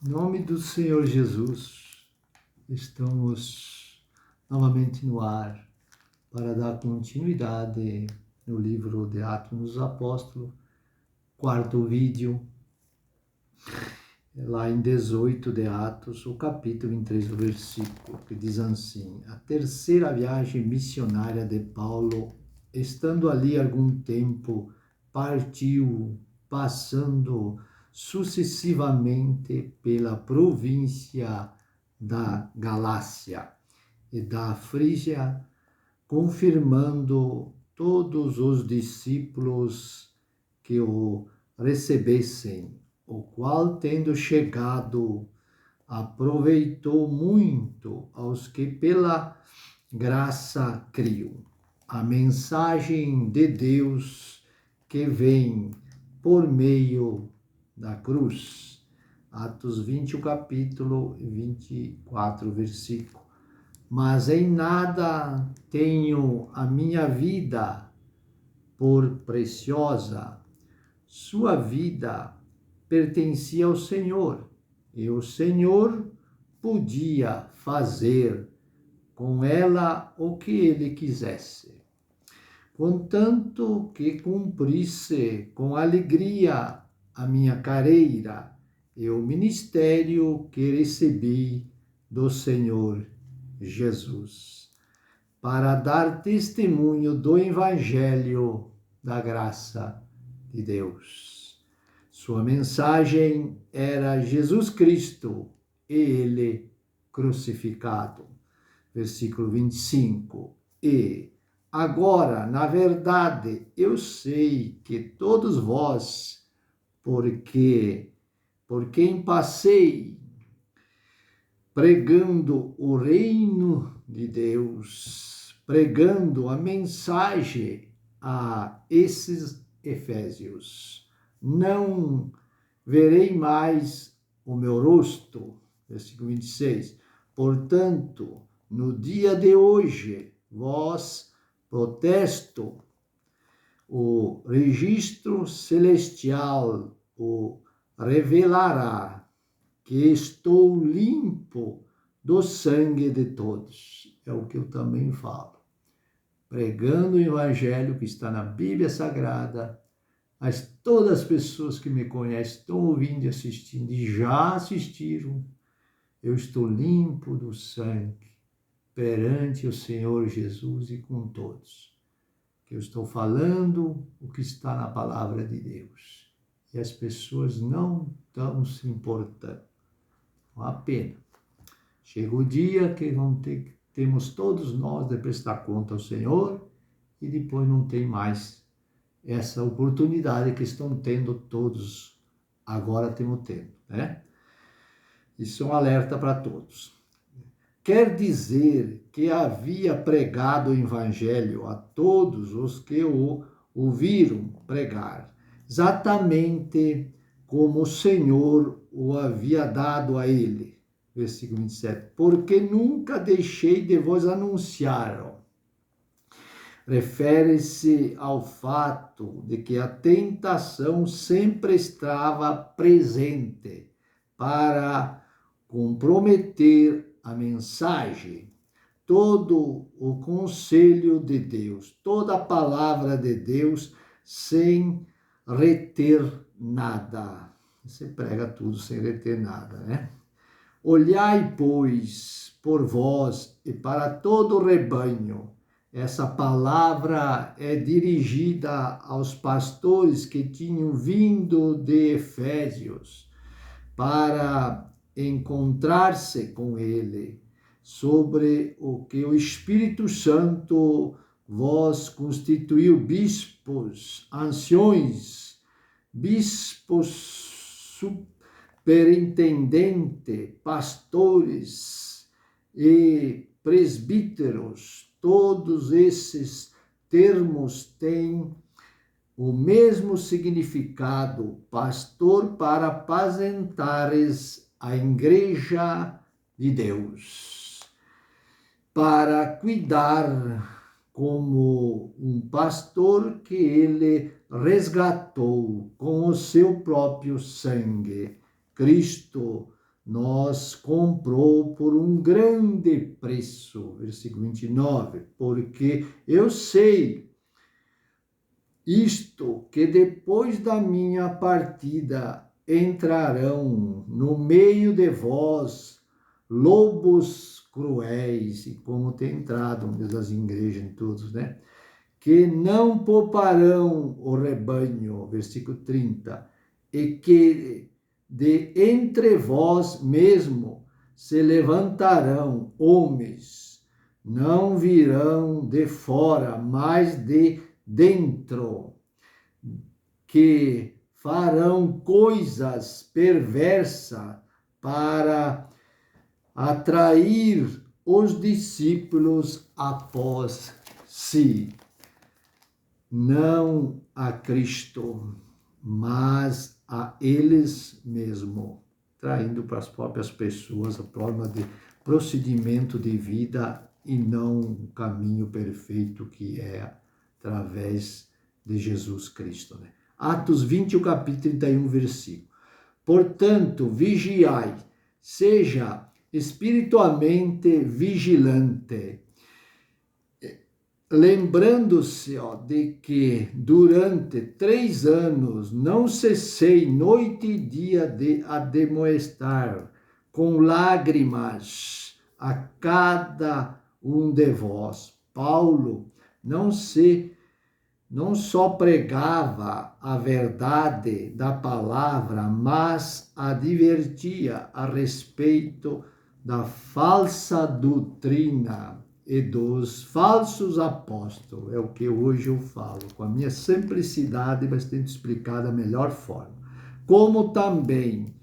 Em nome do Senhor Jesus, estamos novamente no ar para dar continuidade no livro de Atos dos Apóstolos, quarto vídeo, lá em 18 de Atos, o capítulo 23 do versículo, que diz assim: a terceira viagem missionária de Paulo, estando ali algum tempo, partiu, passando sucessivamente pela província da Galácia e da Frígia, confirmando todos os discípulos que o recebessem, o qual, tendo chegado, aproveitou muito aos que pela graça criam. A mensagem de Deus que vem por meio da cruz. Atos 20, o capítulo 24, versículo. Mas em nada tenho a minha vida por preciosa. Sua vida pertencia ao Senhor, e o Senhor podia fazer com ela o que ele quisesse, contanto que cumprisse com alegria a minha carreira e o ministério que recebi do Senhor Jesus, para dar testemunho do Evangelho da graça de Deus. Sua mensagem era Jesus Cristo e ele crucificado. Versículo 25. E agora, na verdade, eu sei que todos vós, por quem passei pregando o reino de Deus, pregando a mensagem a esses efésios, não verei mais o meu rosto. Versículo 26. Portanto, no dia de hoje, vós protesto, o registro celestial o revelará, que estou limpo do sangue de todos. É o que eu também falo. Pregando o Evangelho que está na Bíblia Sagrada, mas todas as pessoas que me conhecem, estão ouvindo e assistindo, e já assistiram, eu estou limpo do sangue perante o Senhor Jesus e com todos. Que eu estou falando o que está na palavra de Deus. E as pessoas não estão se importando. Uma pena. Chega o dia que temos todos nós de prestar conta ao Senhor e depois não tem mais essa oportunidade que estão tendo todos. Agora temos tempo, né? Isso é um alerta para todos. Quer dizer que havia pregado o Evangelho a todos os que o ouviram pregar, exatamente como o Senhor o havia dado a ele. Versículo 27. Porque nunca deixei de vos anunciar. Refere-se ao fato de que a tentação sempre estava presente para comprometer a mensagem, todo o conselho de Deus, toda a palavra de Deus, sem reter nada. Você prega tudo sem reter nada, né? Olhai, pois, por vós e para todo o rebanho. Essa palavra é dirigida aos pastores que tinham vindo de Efésios para encontrar-se com ele, sobre o que o Espírito Santo vos constituiu bispos, anciões, bispos superintendente, pastores e presbíteros. Todos esses termos têm o mesmo significado: pastor para apacentares a igreja de Deus, para cuidar como um pastor que ele resgatou com o seu próprio sangue. Cristo nos comprou por um grande preço. Versículo 29. Porque eu sei isto, que depois da minha partida entrarão no meio de vós lobos cruéis, e como tem entrado das igrejas em todos, né? Que não pouparão o rebanho, versículo 30, e que de entre vós mesmo se levantarão homens, não virão de fora, mas de dentro, que farão coisas perversas para atrair os discípulos após si. Não a Cristo, mas a eles mesmos, traindo para as próprias pessoas a forma de procedimento de vida e não o caminho perfeito que é através de Jesus Cristo. Né? Atos 20, o capítulo 31, versículo. Portanto, vigiai, seja espiritualmente vigilante, lembrando-se de que durante 3 anos não cessei noite e dia de admoestar com lágrimas a cada um de vós. Paulo não só pregava a verdade da palavra, mas advertia a respeito da falsa doutrina e dos falsos apóstolos. É o que hoje eu falo, com a minha simplicidade, mas tento explicar da melhor forma. Como também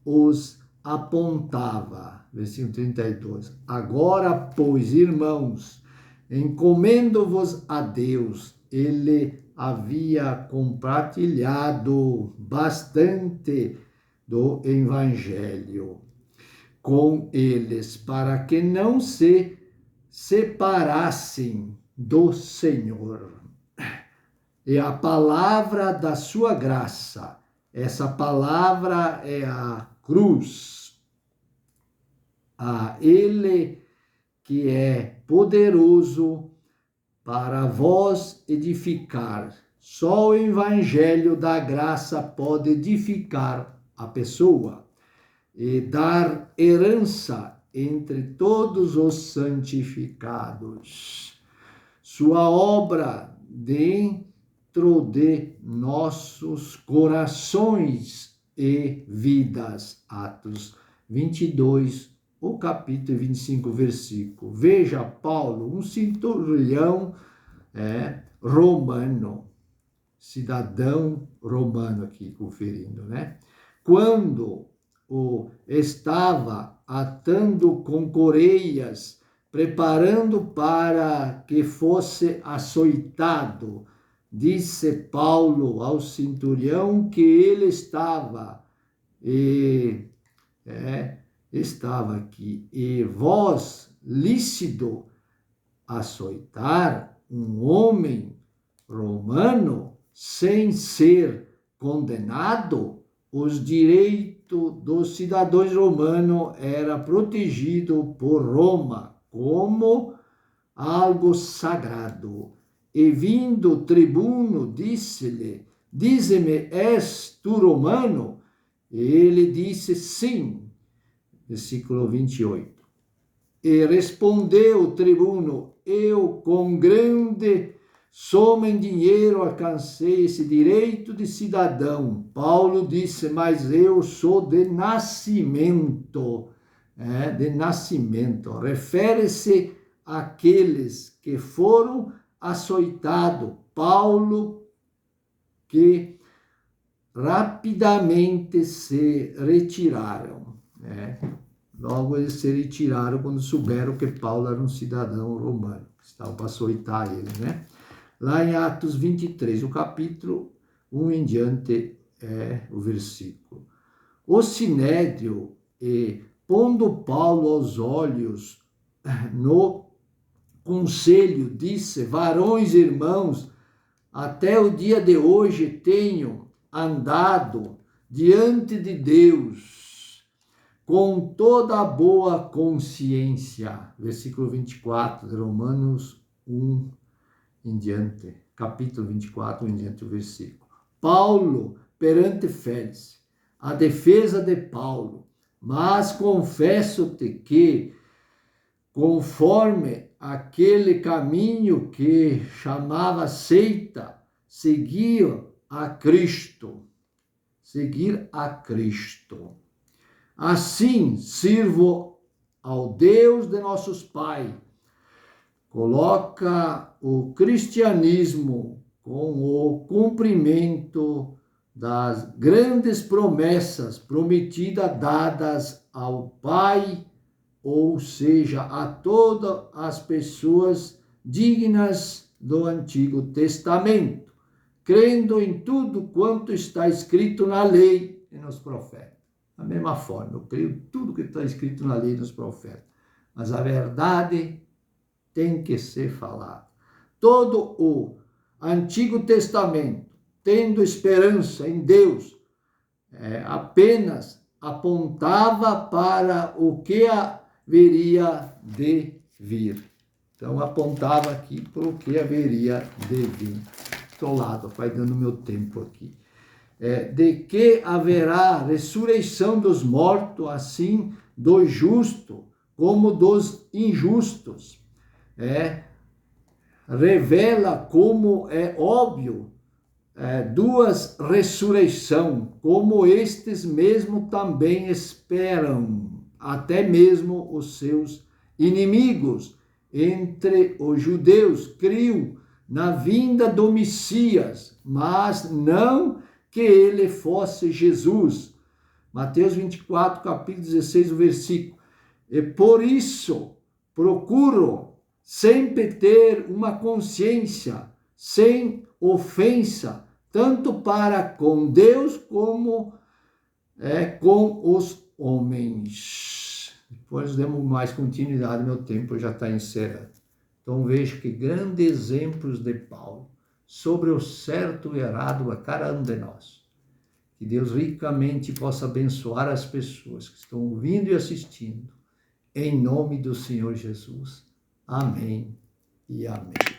os apontava, versículo 32. Agora, pois, irmãos, encomendo-vos a Deus. Ele havia compartilhado bastante do evangelho com eles, para que não se separassem do Senhor. E a palavra da sua graça, essa palavra é a cruz. A Ele que é poderoso para vós edificar. Só o evangelho da graça pode edificar a pessoa e dar herança entre todos os santificados. Sua obra dentro de nossos corações e vidas. Atos 22, o capítulo 25, versículo. Veja, Paulo, um centurião romano, cidadão romano aqui, conferindo, né? Quando estava atando com correias, preparando para que fosse açoitado, disse Paulo ao centurião que ele estava aqui. E vós, lícito açoitar um homem romano sem ser condenado? Os direitos dos cidadãos romanos era protegido por Roma como algo sagrado. E vindo o tribuno, disse-lhe: dize-me, és tu romano? Ele disse: sim. Versículo 28. E respondeu o tribuno: eu com grande soma em dinheiro alcancei esse direito de cidadão. Paulo disse: mas eu sou de nascimento. De nascimento. Refere-se àqueles que foram açoitados. Paulo, que rapidamente se retiraram. Logo eles se retiraram quando souberam que Paulo era um cidadão romano, que estava para açoitar ele, né? Lá em Atos 23, o capítulo 1 em diante o versículo. O sinédrio, pondo Paulo aos olhos no conselho, disse: varões irmãos, até o dia de hoje tenho andado diante de Deus com toda a boa consciência. Versículo 24 de Romanos 1 em diante, capítulo 24 em diante o versículo. Paulo, perante Félix, a defesa de Paulo, mas confesso-te que, conforme aquele caminho que chamava seita, seguir a Cristo. Assim, sirvo ao Deus de nossos pais. Coloca o cristianismo com o cumprimento das grandes promessas prometidas dadas ao Pai, ou seja, a todas as pessoas dignas do Antigo Testamento, crendo em tudo quanto está escrito na lei e nos profetas. Da mesma forma, eu creio em tudo que está escrito na lei e nos profetas, mas a verdade tem que ser falada. Todo o Antigo Testamento, tendo esperança em Deus, apenas apontava para o que haveria de vir. Então, apontava aqui para o que haveria de vir. Estou lá, vai dando meu tempo aqui. De que haverá ressurreição dos mortos, assim do justo como dos injustos. Revela como é óbvio duas ressurreições, como estes mesmo também esperam, até mesmo os seus inimigos entre os judeus criam na vinda do Messias, mas não que ele fosse Jesus. Mateus 24, capítulo 16, o versículo. E por isso procuro sempre ter uma consciência sem ofensa, tanto para com Deus como com os homens. Depois demos mais continuidade, meu tempo já está encerrado. Então veja que grandes exemplos de Paulo sobre o certo e errado a cada um de nós. Que Deus ricamente possa abençoar as pessoas que estão ouvindo e assistindo. Em nome do Senhor Jesus. Amém e amém.